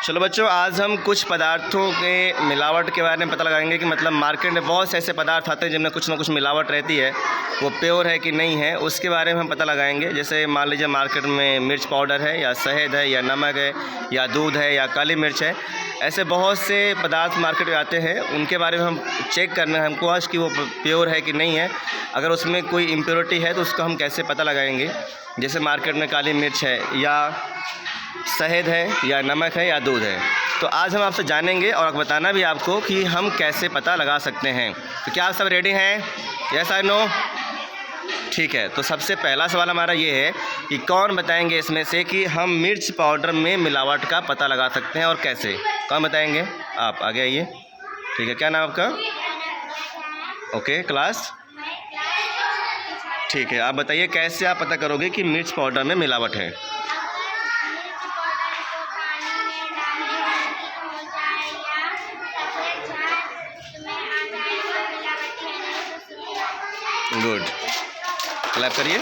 चलो बच्चों, आज हम कुछ पदार्थों के मिलावट के बारे में पता लगाएंगे कि मतलब मार्केट में बहुत से ऐसे पदार्थ आते हैं जिनमें कुछ ना कुछ मिलावट रहती है, वो प्योर है कि नहीं है, उसके बारे में हम पता लगाएंगे। जैसे मान लीजिए मार्केट में मिर्च पाउडर है या शहद है या नमक है या दूध है या काली मिर्च है, ऐसे बहुत से पदार्थ मार्केट में आते हैं। उनके बारे में हम चेक करना है हमको आज कि वो प्योर है कि नहीं है। अगर उसमें कोई इम्प्योरिटी है तो उसको हम कैसे पता लगाएंगे। जैसे मार्केट में काली मिर्च है या शहद है या नमक है या दूध है, तो आज हम आपसे जानेंगे और बताना भी आपको कि हम कैसे पता लगा सकते हैं। तो क्या आप सब रेडी हैं? Yes I know. ठीक है, तो सबसे पहला सवाल हमारा ये है कि कौन बताएंगे इसमें से कि हम मिर्च पाउडर में मिलावट का पता लगा सकते हैं और कैसे? कौन बताएंगे? आप आगे आइए। ठीक है, क्या नाम आपका? Okay, class? ठीक है, आप बताइए कैसे आप पता करोगे कि मिर्च पाउडर में मिलावट है? गुड, क्लैप करिए।